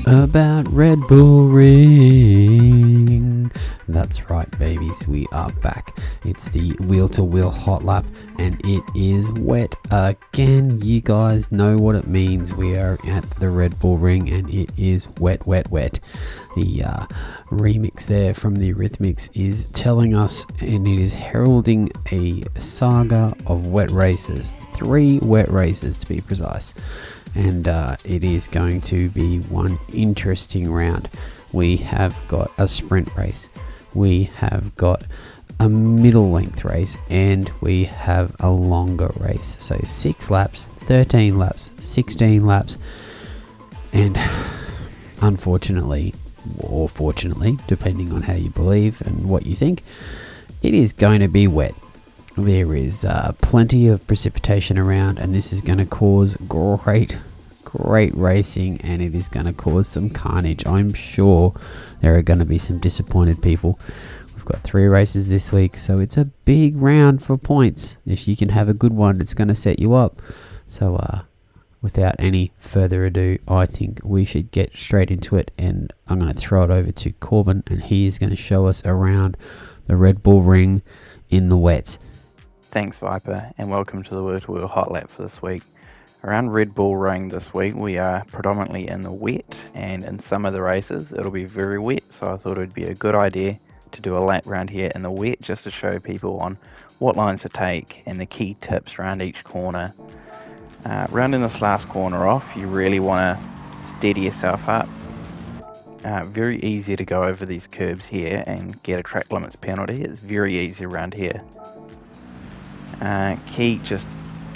About Redbull Ring. That's right, babies, we are back. It's the wheel-to-wheel Hotlap, and it is wet again. You guys know what it means. We are at the Redbull Ring, and it is wet, wet, wet. The remix there from the Rhythmics is telling us, and it is heralding a saga of wet races. 3 wet races to be precise. And it is going to be one interesting round. We have got a sprint race, we have got a middle length race, and we have a longer race. So 6 laps, 13 laps, 16 laps, and unfortunately, or fortunately, depending on how you believe and what you think, it is going to be wet. There is plenty of precipitation around, and this is going to cause great racing, and it is going to cause some carnage. I'm sure there are going to be some disappointed people. We've got 3 races this week, so it's a big round for points. If you can have a good one, it's going to set you up. So without any further ado, I think we should get straight into it, and I'm going to throw it over to Corban, and he is going to show us around the Redbull Ring in the wet. Thanks, Viper, and welcome to the Wheel-to-Wheel Hotlap for this week. Around Redbull Ring this week, we are predominantly in the wet, and in some of the races it'll be very wet, so I thought it would be a good idea to do a lap around here in the wet, just to show people on what lines to take and the key tips around each corner. Rounding this last corner off, you really want to steady yourself up. Very easy to go over these curbs here and get a track limits penalty. It's very easy around here. Key, just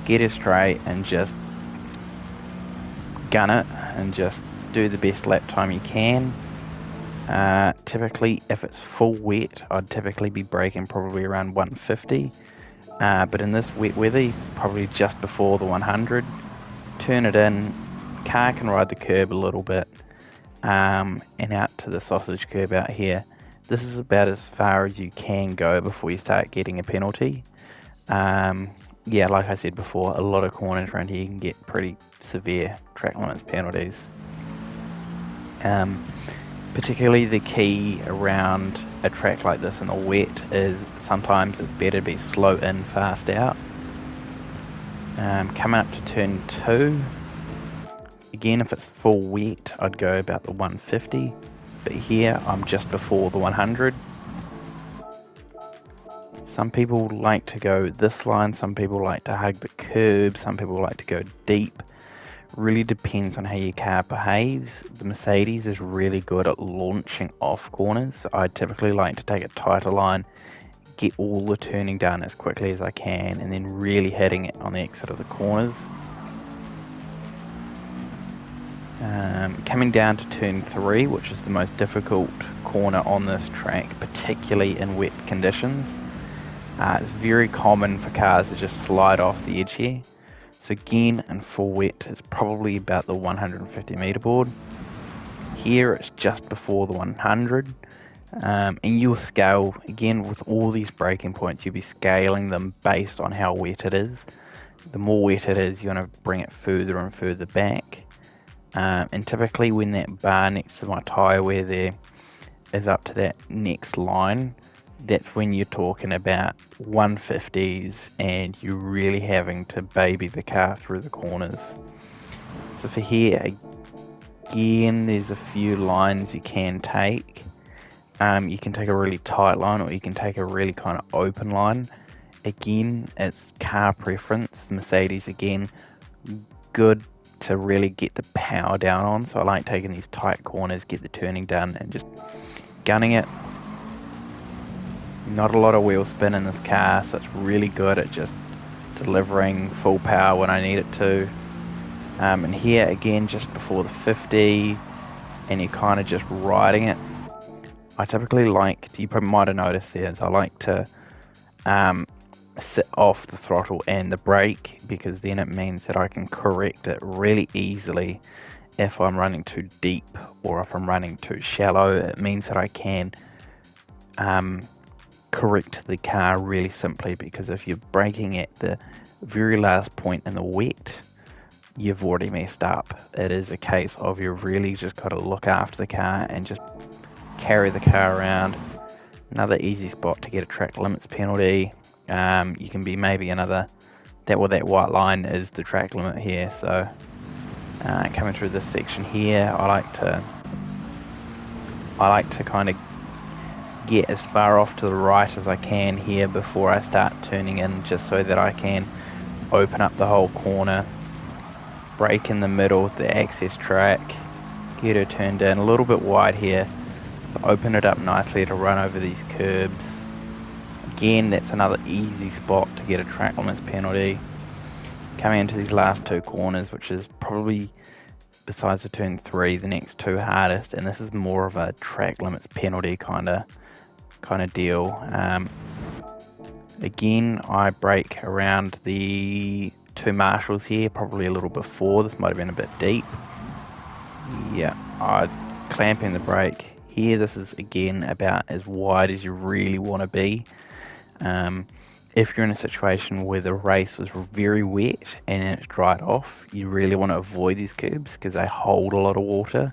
get it straight and just gun it and just do the best lap time you can. Typically, if it's full wet, I'd typically be braking probably around 150, but in this wet weather, probably just before the 100. Turn it in, car can ride the curb a little bit, and out to the sausage curb out here. This is about as far as you can go before you start getting a penalty. Yeah, like I said before, a lot of corners around here you can get pretty severe track limits penalties. Particularly the key around a track like this in the wet is sometimes it's better to be slow in, fast out. Coming up to turn 2, again if it's full wet I'd go about the 150, but here I'm just before the 100. Some people like to go this line, some people like to hug the curb, some people like to go deep. Really depends on how your car behaves. The Mercedes is really good at launching off corners. So I typically like to take a tighter line, get all the turning done as quickly as I can, and then really hitting it on the exit of the corners. Coming down to turn 3, which is the most difficult corner on this track, particularly in wet conditions. It's very common for cars to just slide off the edge here. So again, in full wet, it's probably about the 150 meter board. Here it's just before the 100. And you'll scale, again with all these braking points, you'll be scaling them based on how wet it is. The more wet it is, you want to bring it further and further back. And typically when that bar next to my tyre wear there is up to that next line, that's when you're talking about 150s and you're really having to baby the car through the corners. So for here, again, there's a few lines you can take. You can take a really tight line, or you can take a really kind of open line. Again, it's car preference. The Mercedes, again, good to really get the power down on. So I like taking these tight corners, get the turning done, and just gunning it. Not a lot of wheel spin in this car, so it's really good at just delivering full power when I need it to. And here again, just before the 50, and you're kind of just riding it. I typically like, you probably might have noticed there, is I like to sit off the throttle and the brake, because then it means that I can correct it really easily if I'm running too deep or if I'm running too shallow. It means that I can correct the car really simply, because if you're braking at the very last point in the wet, you've already messed up. It is a case of you really just got to look after the car and just carry the car around. Another easy spot to get a track limits penalty. You can be maybe another, that white line is the track limit here. So coming through this section here, I like to kind of get as far off to the right as I can here before I start turning in, just so that I can open up the whole corner, brake in the middle with the access track, get her turned in a little bit wide here, open it up nicely to run over these curbs. Again, that's another easy spot to get a track limits penalty. Coming into these last two corners, which is probably, besides the turn 3, the next two hardest, and this is more of a track limits penalty kind of deal. Again, I brake around the two marshals here, probably a little before. This might have been a bit deep. Yeah, I clamping the brake here. This is again about as wide as you really want to be. If you're in a situation where the race was very wet and it's dried off, you really want to avoid these curbs because they hold a lot of water.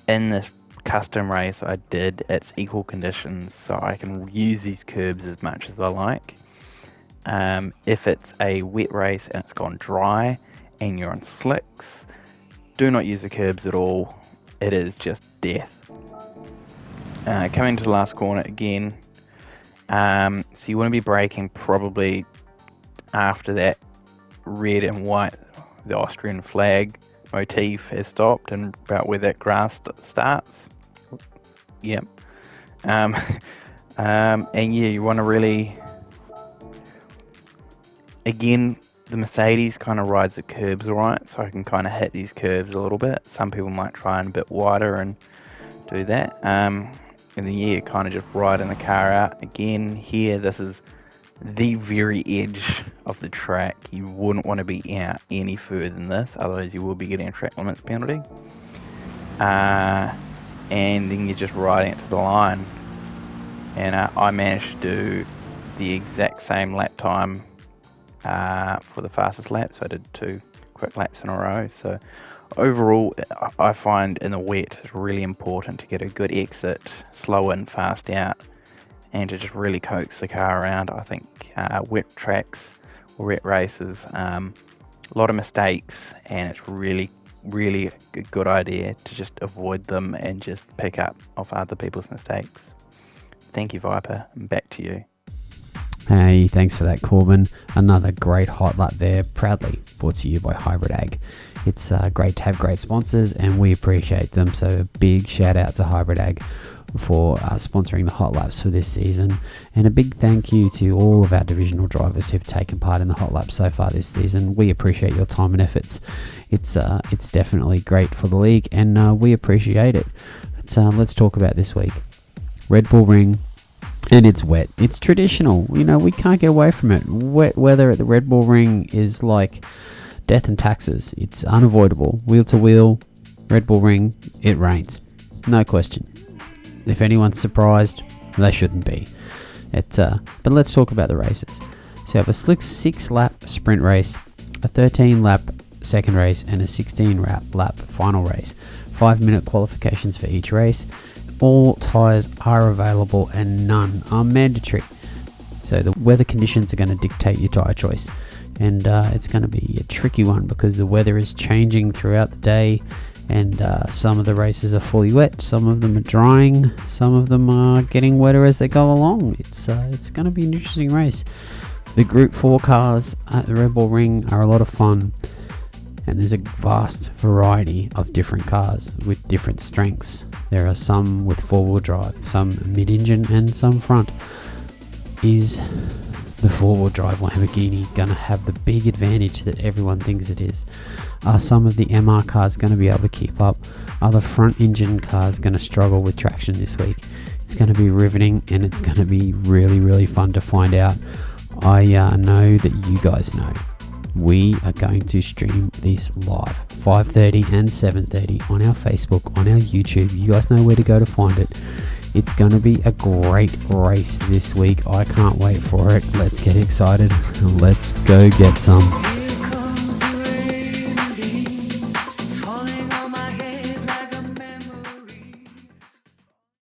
In this custom race I did, it's equal conditions, so I can use these curbs as much as I like. If it's a wet race and it's gone dry and you're on slicks, do not use the curbs at all. It is just death. Coming to the last corner again, so you want to be braking probably after that red and white, the Austrian flag motif has stopped, and about where that grass starts. Yep. And yeah, you want to really, again, the Mercedes kind of rides the curbs alright, so I can kind of hit these curves a little bit. Some people might try and a bit wider and do that. And then yeah, kind of just riding the car out. Again, here, this is the very edge of the track. You wouldn't want to be out any further than this, otherwise you will be getting a track limits penalty. And then you're just riding it to the line. And I managed to do the exact same lap time for the fastest lap, so I did 2 quick laps in a row. So overall, I find in the wet it's really important to get a good exit, slow in, fast out, and to just really coax the car around. I think wet tracks or wet races, a lot of mistakes, and it's really a good idea to just avoid them and just pick up off other people's mistakes. Thank you, Viper, and back to you. Hey, thanks for that, Corban. Another great hot lap there, proudly brought to you by Hybrid Ag. It's great to have great sponsors, and we appreciate them. So a big shout out to Hybrid Ag for sponsoring the hot laps for this season, and a big thank you to all of our divisional drivers who've taken part in the hot laps so far this season. We appreciate your time and efforts. It's definitely great for the league, and we appreciate it. But, let's talk about this week. Redbull Ring. And it's wet. It's traditional. You know, we can't get away from it. Wet weather at the Redbull Ring is like death and taxes. It's unavoidable. Wheel to wheel, Redbull Ring, it rains. No question. If anyone's surprised, they shouldn't be. But let's talk about the races. So you have a slick 6-lap sprint race, a 13-lap second race, and a 16-lap final race. 5-minute qualifications for each race. All tyres are available and none are mandatory. So the weather conditions are going to dictate your tyre choice. And it's going to be a tricky one because the weather is changing throughout the day, and some of the races are fully wet, some of them are drying, some of them are getting wetter as they go along. It's going to be an interesting race. The Group 4 cars at the Redbull Ring are a lot of fun, and there's a vast variety of different cars with different strengths. There are some with 4-wheel drive, some mid-engine, and some front. Is the 4-wheel drive Lamborghini going to have the big advantage that everyone thinks it is? Are some of the MR cars going to be able to keep up? Are the front engine cars going to struggle with traction this week? It's going to be riveting, and it's going to be really fun to find out. I know that you guys know. We are going to stream this live 5:30 and 7:30 on our Facebook, on our YouTube. You guys know where to go to find it. It's going to be a great race this week. I can't wait for it. Let's get excited. Let's go get some.